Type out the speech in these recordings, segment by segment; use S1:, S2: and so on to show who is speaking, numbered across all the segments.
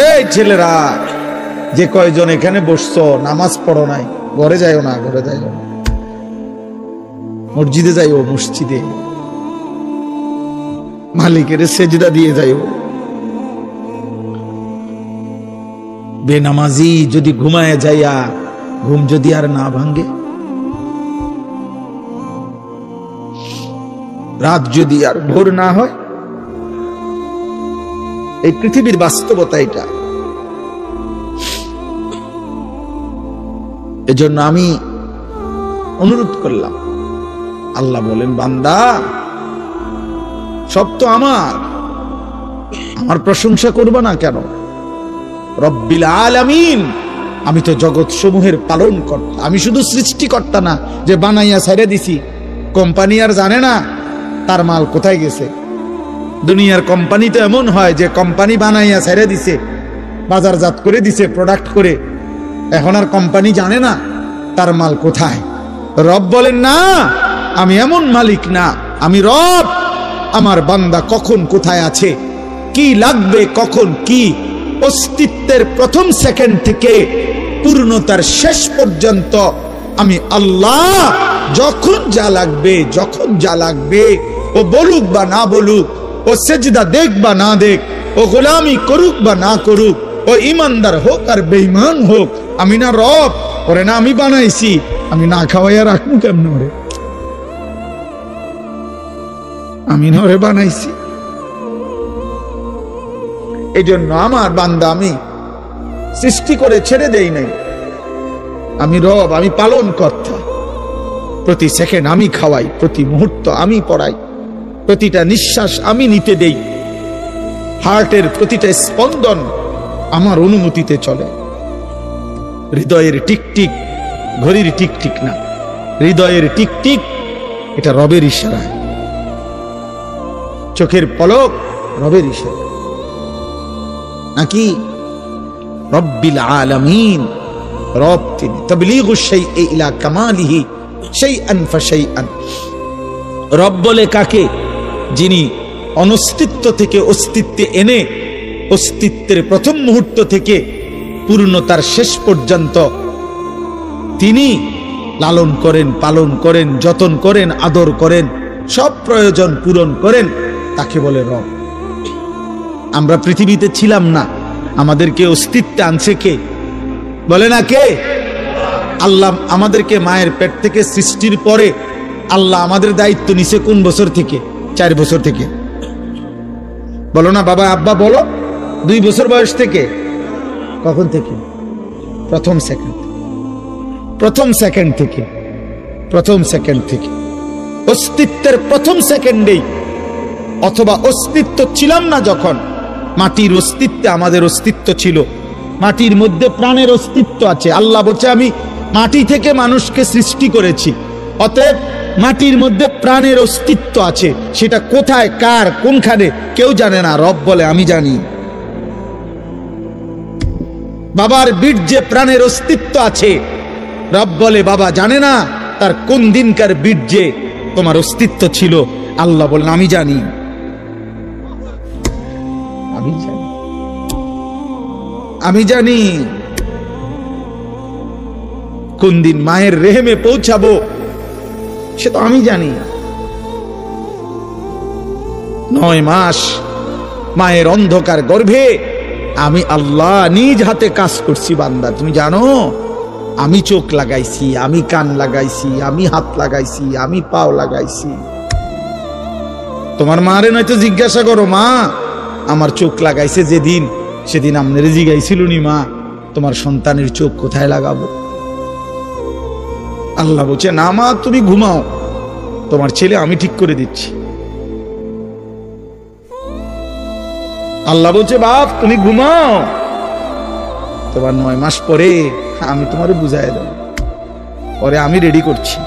S1: এই ছেলেরা যে কয়জন এখানে বসছো, নামাজ পড়ো নাই, ঘরে যাইও না, ঘরে যাইও না, মসজিদে যাইও, মসজিদে মালিকের সেজদা দিয়ে যাইও। বেনামাজি যদি ঘুমায় যাইয়া ঘুম যদি আর না ভাঙ্গে, রাত যদি আর ভোর না হয়, এই পৃথিবীর বাস্তবতা এটা। এজন্য আমি অনুরোধ করলাম, আল্লাহ বলেন বান্দা সব তো আমার প্রশংসা করবে না কেন? রব্বিল আলামিন, আমি তো জগৎ সমূহের পালন কর্তা, আমি শুধু সৃষ্টিকর্তা না যে বানাইয়া ছেড়ে দিছি। কোম্পানি আর জানে না তার মাল কোথায় গেছে। দুনিয়ার কোম্পানি তো এমন হয় যে কোম্পানি বানাইয়া ছেড়ে দিছে, বাজারজাত করে দিছে, প্রোডাক্ট করে, এখন আর কোম্পানি জানে না তার মাল কোথায়। রব বলেন না, আমি এমন মালিক না, আমি রব। আমার বান্দা কখন কোথায় আছে, কি লাগবে, কখন কি, অস্তিত্বের প্রথম সেকেন্ড থেকে পূর্ণতার শেষ পর্যন্ত আমি আল্লাহ যখন যা লাগবে, যখন যা লাগবে, ও বলুক বা না বলুক, ও সেজদা দেখ বা না দেখ, ও গোলামি করুক বা না করুক, ও ইমানদার হোক আর বেঈমান হোক, আমি না রব? ওরে না আমি বানাইছি, আমি না খাওয়াইয়া রাখবো কেমন? ওরে আমি না ওরে বানাইছি। এই জন্য আমার বান্দা আমি সৃষ্টি করে ছেড়ে দেই নাই, আমি রব, আমি পালন কর্তা। প্রতি সেকেন্ড আমি খাওয়াই, প্রতি মুহূর্ত আমি পড়াই, প্রতিটা নিঃশ্বাস আমি নিতে দেই, হার্টের প্রতিটা স্পন্দন আমার অনুমতিতে চলে। হৃদয়ের টিকটিক ঘড়ির টিকটিক না, হৃদয়ের টিকটিক এটা রবের ইশারায়, চোখের পলক রবের ইশারা নাকি? রব্বিল আলামিন, রব তিনি। তাবলীগু শাইই ইলা কামালিহি শাইআন ফাশাইআন। রব বলে কাকে? যিনি অনস্তিত্ব থেকে অস্তিত্বে এনে অস্তিত্বের প্রথম মুহূর্ত থেকে পূর্ণতার শেষ পর্যন্ত তিনি লালন করেন, পালন করেন, যতন করেন, আদর করেন, সব প্রয়োজন পূরণ করেন, তাকে বলে রব। আমরা পৃথিবীতে ছিলাম না, আমাদেরকে অস্তিত্বে আনছে কে? বলে না কে? আল্লাহ আমাদেরকে মায়ের পেট থেকে সৃষ্টির পরে আল্লাহ আমাদের দায়িত্ব নিছে কোন বছর থেকে? 4 বছর থেকে। বলো না বাবা, আব্বা বলো, 2 বছর বয়স থেকে। কখন থেকে? প্রথম সেকেন্ড থেকে, প্রথম সেকেন্ড থেকে, অস্তিত্বের প্রথম সেকেন্ডেই। অথবা অস্তিত্ব ছিলাম না যখন, মাটির অস্তিত্বে আমাদের অস্তিত্ব ছিল, মাটির মধ্যে প্রাণের অস্তিত্ব আছে। আল্লাহ বলছে আমি মাটি থেকে মানুষকে সৃষ্টি করেছি, অতএব মাটির মধ্যে প্রাণের অস্তিত্ব আছে। সেটা কোথায়, কার, কোনখানে কেউ জানে না, রব বলে আমি জানি। বাবার বীর্যে প্রাণের অস্তিত্ব আছে, রব বলে বাবা জানে না তার কোন দিনকার বীর্যে তোমার অস্তিত্ব ছিল। আল্লাহ বলেন আমি জানি, আমি জানি, আমি জানি কোন দিন মায়ের রেহেমে পৌঁছাবো, সে তো আমি জানি। 9 মাস মায়ের অন্ধকার গর্ভে আমি আল্লাহ নিজ হাতে কাজ করছি। বান্দা তুমি জানো, আমি চোখ লাগাইছি, আমি কান লাগাইছি, আমি হাত লাগাইছি, আমি পাও লাগাইছি। তোমার মারে নয়তো জিজ্ঞাসা করো, মা আমার চোখ লাগাইছে যেদিন, সেদিন আপনারে জিজ্ঞাইছিল নি মা তোমার সন্তানের চোখ কোথায় লাগাবো? আল্লাহ বলছে না মা তুমি ঘুমাও, তোমার ছেলে আমি ঠিক করে দিচ্ছি। আল্লাহ বলছে বাপ তুমি ঘুমাও, তোমার 9 মাস পরে আমি তোমারে বুঝাই দেব, পরে আমি রেডি করছি।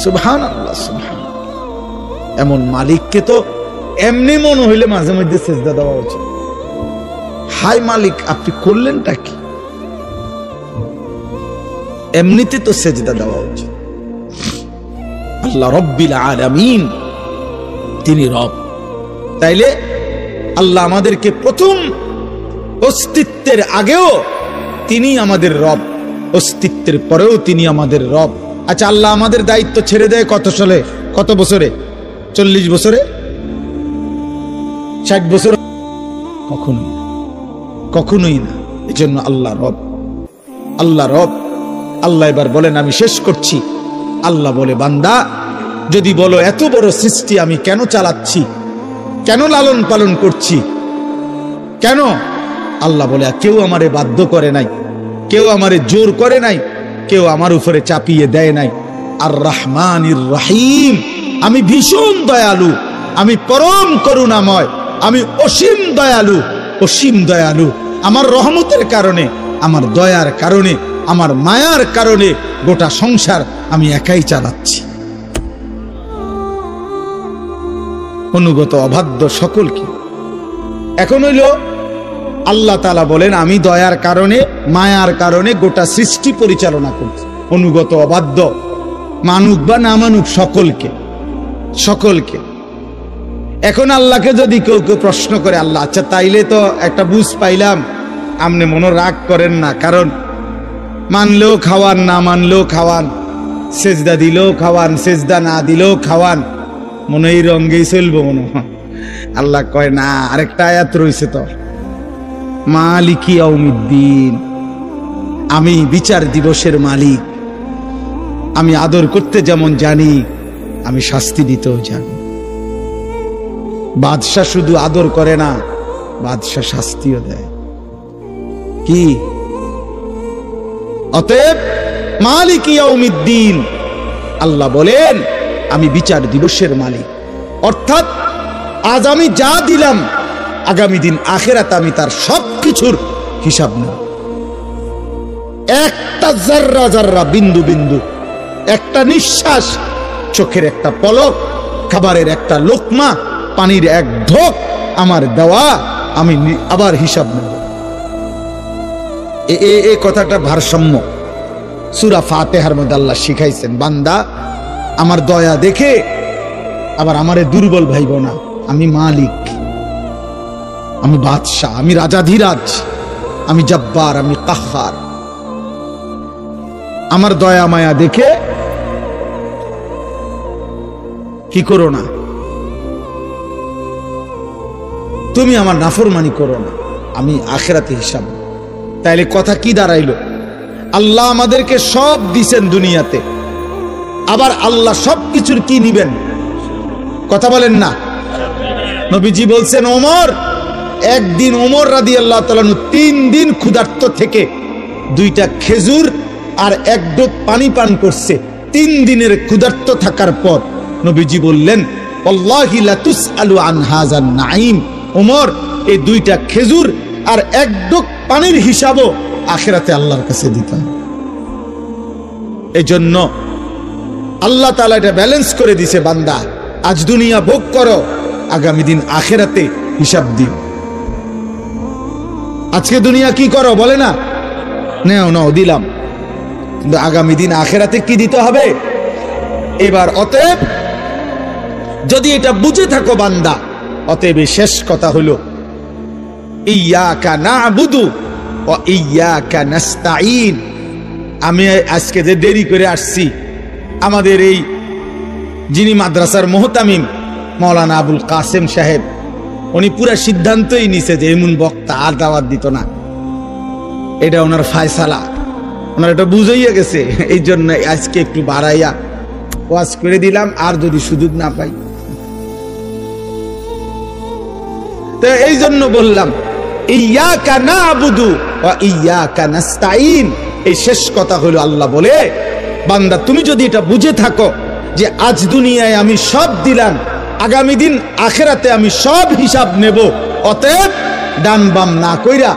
S1: সুবহানাল্লাহ, সুবহানাল্লাহ। এমন মালিককে তো এমনি মনে হইলে মাঝে মধ্যে সেজদা দেওয়া উচিত। হাই মালিক আপনি করলেনটা কি? এমনিতে তো সেজদা দেওয়া উচিত। আল্লাহ রব্বিল আলামিন, তিনি রব। তাইলে আল্লাহ আমাদেরকে প্রথম অস্তিত্বের আগেও তিনি আমাদের রব, অস্তিত্বের পরেও তিনি আমাদের রব। আচ্ছা, আল্লাহ আমাদের দায়িত্ব ছেড়ে দেয় কত সালে, কত বছরে? 40 বছরে, 60 বছর? কখনোই না, কখনোই না। এই জন্য আল্লাহ রব, আল্লাহ রব। আল্লাহ এবার বলেন, আমি শেষ করছি। আল্লাহ বলে, বান্দা যদি বলো এত বড় সৃষ্টি আমি কেন চালাচ্ছি, কেন লালন পালন করছি, কেন? আল্লাহ বলে, কেউ আমারে বাধ্য করে নাই, কেউ আমারে জোর করে নাই, কেউ আমার উপরে চাপিয়ে দেয় নাই। আর রহমানির রহিম, আমি ভীষণ দয়ালু, আমি পরম করুণাময়, আমি অসীম দয়ালু, অসীম দয়ালু। আমার রহমতের কারণে, আমার দয়ার কারণে, আমার মায়ার কারণে গোটা সংসার আমি একাই চালাচ্ছি। অনুগত অবাধ্য সকলকে। এখন হইল আল্লাহ তাআলা বলেন, আমি দয়ার কারণে, মায়ার কারণে গোটা সৃষ্টি পরিচালনা করছি। অনুগত অবাধ্য মানুক বা না মানুক সকলকে, সকলকে। এখন আল্লাহকে যদি কেউ কেউ প্রশ্ন করে, আল্লাহ আচ্ছা তাইলে তো একটা বুঝ পাইলাম, আপনি মনে রাগ করেন না, কারণ মানলেও খাওয়ান, না মানলেও খাওয়ান, সেজদা দিলেও খাওয়ান, সেজদা না দিলেও খাওয়ান, মনে এই রঙ্গেই চলবো মনে। আল্লাহ কয় না, আরেকটা আয়াত রয়েছে তো, মালিকি ইয়াউমিদ্দিন, আমি বিচার দিবসের মালিক। আমি আদর করতে যেমন জানি, আমি শাস্তি দিতেও জানি। বাদশা শুধু আদর করে না, বাদশা শাস্তিও দেয়। কি? অতএব মালিকি ইয়াউমিদ্দিন, আল্লাহ বলেন আমি বিচার দিবসের মালিক। অর্থাৎ আজ আমি যা দিলাম, আগামী দিন আখিরাতে আমি তার সবকিছুর হিসাব নেব। একটা জাররা জাররা, বিন্দু বিন্দু, একটা নিঃশ্বাস, চোখের একটা পলক, খাবারের একটা লোকমা, পানির এক ঢোক আমার দেওয়া, আমি আবার হিসাব নেব। এই কথাটা ভারসাম্য সূরা ফাতিহার মধ্যে আল্লাহ শিখাইছেন, বান্দা আমার দয়া দেখে আবার আমারে দুর্বল ভাইব না। আমি মালিক, আমি বাদশাহ, আমি রাজাধিরাজ, আমি জব্বার, আমি কাহ্হার। আমার দয়া মায়া দেখে কি করো না, তুমি আমার নাফরমানি করো না, আমি আখিরাতে হিসাব। তাইলে কথা কি দাঁড়াইলো? আল্লাহ আমাদেরকে সব দিছেন দুনিয়াতে, আবার আল্লাহ সবকিছুর কি নিবেন? কথা বলেন না। নবীজি বলছেন, ওমর একদিন, ওমর রাদিয়াল্লাহু তাআলা 3 দিন ক্ষুধার্ত থেকে 2টা খেজুর আর 1 ঢোক পানি পান করছে। 3 দিনের ক্ষুধার্ত থাকার পর নবীজি বললেন, ওয়াল্লাহি লা তুসআলু আন হাযান নাঈম, ওমর এই 2টা খেজুর আর 1 ঢোক পানির হিসাবও আখিরাতে আল্লাহর কাছে দিতে হবে। এজন্য আল্লাহ তাআলা এটা ব্যালেন্স করে দিছে, বান্দা আজ দুনিয়া ভোগ করো, আগামী দিন আখিরাতে হিসাব দিও। আজকে দুনিয়া কি করো বলে না, নাও দিলাম, কিন্তু আগামী দিন আখিরাতে কি দিতে হবে? এবার অতএব যদি এটা বুঝে থাকো বান্দা, অতএব শেষ কথা হলো, ইয়াকা না'বুদু ওয়া ইয়াকা নাস্তাঈন। আমি আজকে যে দেরি করে আসছি, আমাদের এই যিনি মাদ্রাসার মুহতামিম মাওলানা আবুল কাসেম সাহেব, উনি পুরা সিদ্ধান্তই নিছে যে এমন বক্তা আর দাওয়াত দিত না। এটা ওনার ফায়সালা, ওনার এটা বুঝাইয়া গেছে। এই জন্য আজকে একটু বাড়াইয়া ওয়াজ করে দিলাম, আর যদি সুযোগ না পাই। তো এই জন্য বললাম, ইয়াকা না'বুদু ওয়া ইয়াকা নাস্তাঈন। এই শেষ কথা হলো, আল্লাহ বলে, বান্দা তুমি যদি এটা বুঝে থাকো যে আজ দুনিয়ায় আমি সব দিলাম, আগামী দিন আখিরাতে আমি সব হিসাব নেব, অতএব ডান বাম না কইরা,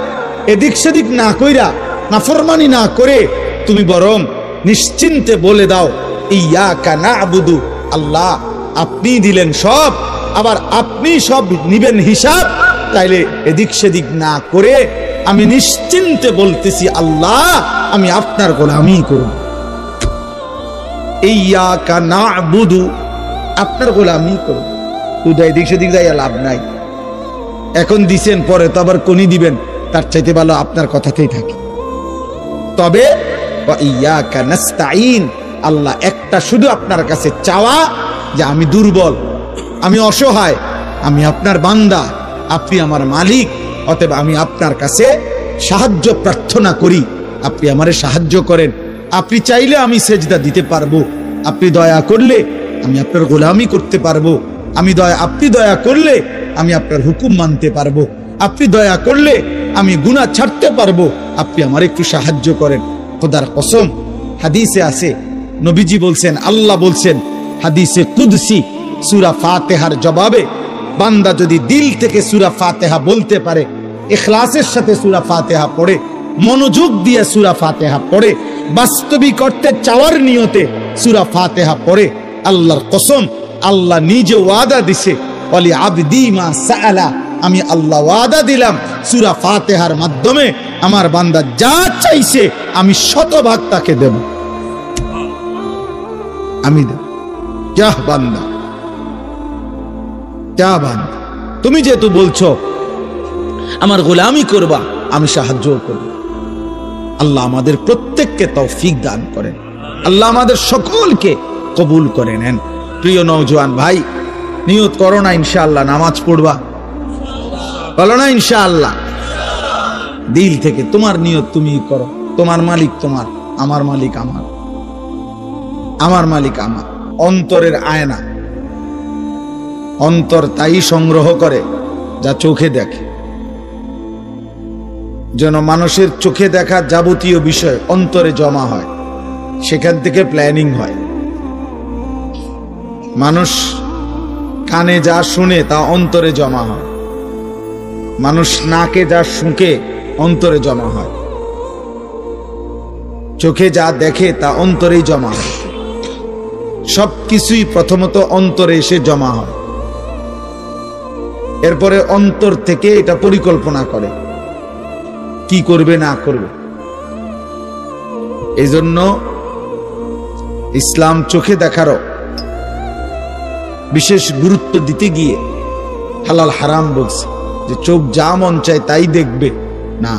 S1: এদিক সেদিক না কইরা, নাফরমানি না করে তুমি বরং নিশ্চিন্তে বলে দাও, ইয়াকা না'বুদু, আল্লাহ আপনি দিলেন সব, আবার আপনি সব নিবেন হিসাব। তাইলে এদিক সেদিক না করে আমি নিশ্চিন্তে বলতেছি, আল্লাহ আমি আপনার গোলামি করব। ইয়াকা না'বুদু, আপনার গোলামি করব। এদিক সেদিক যাইয়া লাভ নাই। এখন দিছেন, পরে তো আবার কোনি দিবেন, তার চাইতে ভালো আপনার কথাতেই থাকি। তবে ওয়া ইয়াকা নাস্তাঈন, আল্লাহ একটা শুধু আপনার কাছে চাওয়া যে আমি দুর্বল, আমি অসহায়, আমি আপনার বান্দা, আপনি আমার মালিক, অতএব আমি আপনার কাছে সাহায্য প্রার্থনা করি, আপনি আমারে সাহায্য করেন। আপনি চাইলে আমি সেজদা দিতে পারবো, আপনি দয়া করলে আমি আপনার গোলামি করতে পারবো, আপনি দয়া করলে আমি আপনার হুকুম মানতে পারবো, আপনি দয়া করলে আমি গুনাহ ছাড়তে পারবো, আপনি আমার একটু সাহায্য করেন। খোদার কসম, হাদিসে আছে, নবীজি বলছেন, আল্লাহ বলছেন হাদিসে কুদসি সূরা ফাতিহার জবাবে, বান্দা যদি দিল থেকে সূরা ফাতিহা বলতে পারে, ইখলাসের সাথে সূরা ফাতিহা পড়ে, মনোযোগ দিয়ে সূরা ফাতিহা পড়ে, বাস্তবিক অর্থে চাওয়ার নিয়তে সূরা ফাতিহা পড়ে, আল্লাহর কসম, আল্লাহ নিজে ওয়াদা দিছে, ওয়ালি আবদি মা সাআলা, আমি আল্লাহ ওয়াদা দিলাম সূরা ফাতিহার মাধ্যমে আমার বান্দা যা চাইছে আমি শতভাগ তাকে দেব, আমি দেব। যা বান্দা, যা বান্দা, তুমি যেহেতু বলছো আমার গোলামি করবা, আমি সাহায্য করব। আল্লাহ আমাদের প্রত্যেককে তৌফিক দান করেন, আল্লাহ আমাদের সকলকে কবুল করে নেন। প্রিয় নওজোয়ান ভাই, নিয়ত করো না ইনশাআল্লাহ নামাজ পড়বা, বলো না ইনশাআল্লাহ, দিল থেকে তোমার নিয়ত তুমি করো। তোমার মালিক তোমার, আমার মালিক আমার, আমার মালিক আমার। অন্তরের আয়না, অন্তর তাই সংগ্রহ করে যা চোখে দেখে। যেন মানুষের চোখে দেখা যাবতীয় বিষয় অন্তরে জমা হয়, সেখান থেকে প্ল্যানিং হয়। মানুষ কানে যা শুনে তা অন্তরে জমা হয়, মানুষ নাকে যা শুঁকে অন্তরে জমা হয়, চোখে যা দেখে তা অন্তরেই জমা হয়। সবকিছুই প্রথমত অন্তরে এসে জমা হয়, এরপরে অন্তর থেকে এটা পরিকল্পনা করে কি করবে না করবে। এই জন্য ইসলাম চোখে দেখারও বিশেষ গুরুত্ব দিতে গিয়ে হালাল হারাম বলছে যে চোখ যা মন চায় তাই দেখবে না,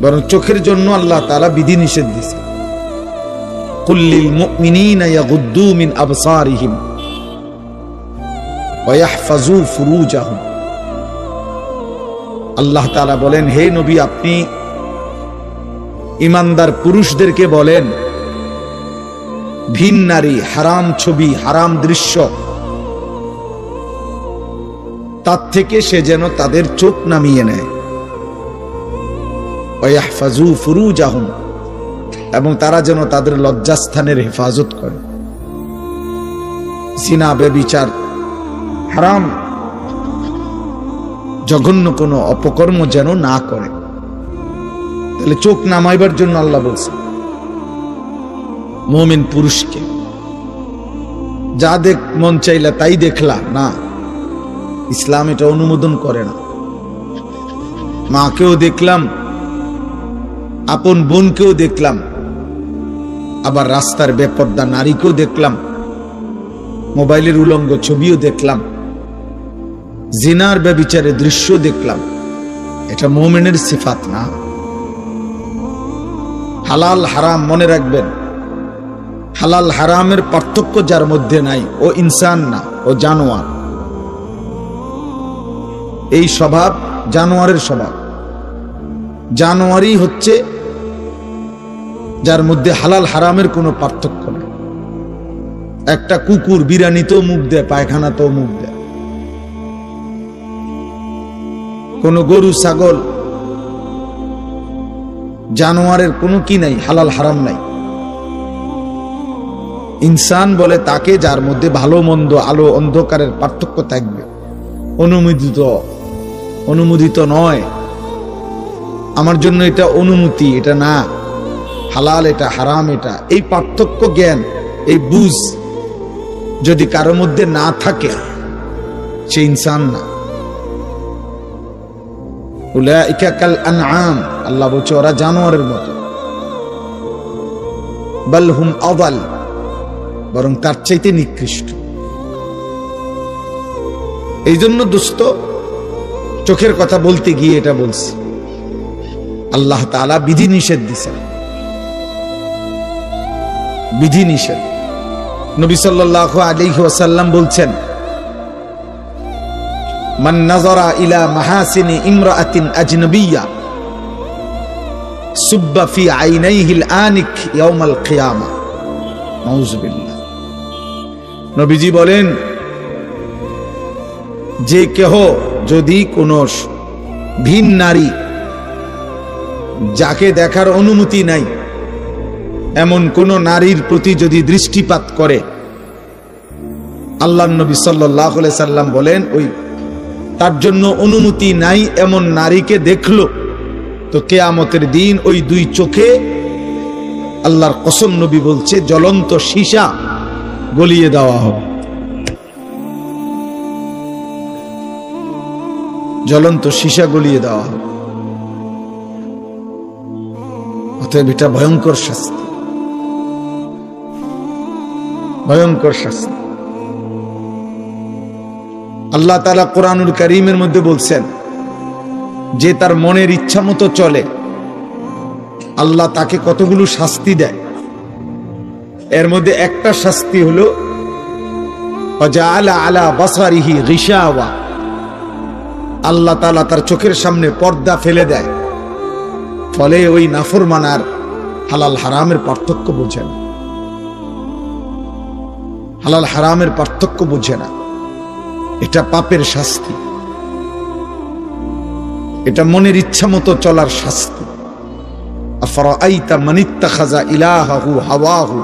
S1: বরং চোখের জন্য আল্লাহ তাআলা বিধি নিষেধ দিয়েছে। কুল্লিল মুমিনিনা ইয়াগুদ্দু মিন আবসারিহিম ওয়া ইয়াহফাজু ফুরুজাহুম। আল্লাহ তাআলা বলেন, হে নবী, আপনি ঈমানদার পুরুষদেরকে বলেন ভিন নারী, হারাম ছবি, হারাম দৃশ্য, তার থেকে সে যেন তাদের চোখ নামিয়ে নেয়। ওয়া ইয়াহফাজু ফুরুজাহুম, এবং তারা যেন তাদের লজ্জাস্থানের হেফাজত করে। জিনা, ব্যভিচার, হারাম জঘন্য কোনো অপকর্ম যেন না করে। তাহলে চোখ নামাইবার জন্য আল্লাহ বলছে মুমিন পুরুষকে। যা দেখ মন চাইলা তাই দেখলা না, ইসলাম এটা অনুমোদন করে না। মাকেও দেখলাম, আপন বোনকেও দেখলাম, আবার রাস্তার বেপর্দা নারীকেও দেখলাম, মোবাইলের উলঙ্গ ছবিও দেখলাম, জিনার ব্যভিচারের দৃশ্য দেখলাম। এটা মুমিনের সিফাত না। হালাল হারাম মনে রাখবেন, হালাল হারামের পার্থক্য যার মধ্যে নাই ও ইনসান না, ও জানোয়ার। এই স্বভাব জানোয়ারের স্বভাব। জানোয়ারই হচ্ছে যার মধ্যে হালাল হারামের কোনো পার্থক্য নেই। একটা কুকুর বিরানিতেও মুখ দেয়, পায়খানাতেও মুখ দেয়। কোন গরু, ছাগল, জানোয়ারের কোনো কি নাই, হালাল হারাম নাই। ইনসান বলে তাকে যার মধ্যে ভালো মন্দ, আলো অন্ধকারের পার্থক্য থাকবে। অনুমোদিত নয়, আমার জন্য এটা অনুমতি, এটা না, হালাল এটা, হারাম এটা, এই পার্থক্য জ্ঞান, এই বুঝ যদি কারোর মধ্যে না থাকে সে ইনসান না। উলাইকা কাল আনআম, আল্লাহ বলছে ওরা জানোয়ারের মতো। বাল হুম আদাল, বরং তার চাইতে নিকৃষ্ট। এই জন্য দোস্ত, চোখের কথা বলতে গিয়ে এটা বলছি। আল্লাহ তাআলা বিধি নিষেধ দিয়েছেন, বিধি নিষেধ। নবী সাল্লাল্লাহু আলাইহি ওয়াসাল্লাম বলছেন, মান নাযারা ইলা মাহাসিনি ইমরাআতিন আজনাবিয়্যা সুব্বা ফি আইনাইহিল আনিক ইয়াউমাল কিয়ামা। নাউযুবিল্লাহ। নবীজি বলেন, যে কেহ যদি কোন ভিন নারী, যাকে দেখার অনুমতি নাই, এমন কোন নারীর প্রতি যদি দৃষ্টিপাত করে, আল্লাহর নবী সাল্লাল্লাহু আলাইহি সাল্লাম বলেন, ওই তার জন্য অনুমতি নাই এমন নারীকে দেখলো তো কিয়ামতের দিন ওই দুই চোখে, আল্লাহর কসম নবী বলছে, জ্বলন্ত সীসা গলিয়ে দেওয়া হবে। জ্বলন্ত সীসা গলিয়ে দেওয়া হবে। অতএব এটা ভয়ঙ্কর শাস্তি, ভয়ঙ্কর শাস্তি। আল্লাহ তাআলা কোরআনুল কারীমের মধ্যে বলছেন, যে তার মনের ইচ্ছা মতো চলে, আল্লাহ তাকে কতগুলো শাস্তি দেয়। এর মধ্যে একটা শাস্তি হলো ওয়াজআলা আলা বাসারিহি গিশাওয়া, আল্লাহ তাআলা তার চোখের সামনে পর্দা ফেলে দেয়, ফলে ওই নাফরমানার হালাল হারামের পার্থক্য বোঝে না, হালাল হারামের পার্থক্য বোঝে না। এটা পাপের শাস্তি, এটা মনের ইচ্ছা মতো চলার শাস্তি। আফরাআইতা মান ইত্তাখাযা ইলাহাহু হাওয়াহু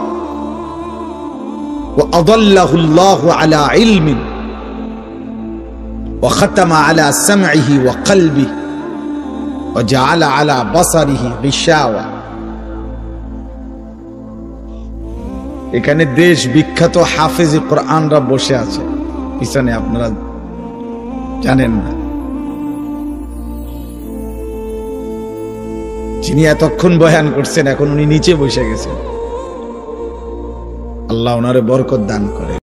S1: ওয়া আদাল্লাহু আল্লাহু আলা ইলমিন ওয়া খাতামা আলা সামঈহি ওয়া কলবিহি ওয়া জাআলা আলা বাসারিহি গিশাওয়া। এখানে দেশ বিখ্যাত হাফেজে কোরআনরা বসে আছে পিছনে, আপনারা জানেন না। যিনি এতক্ষণ বয়ান করছেন, এখন উনি নিচে বসে গেছেন। আল্লাহ ওনারে বরকত দান করে।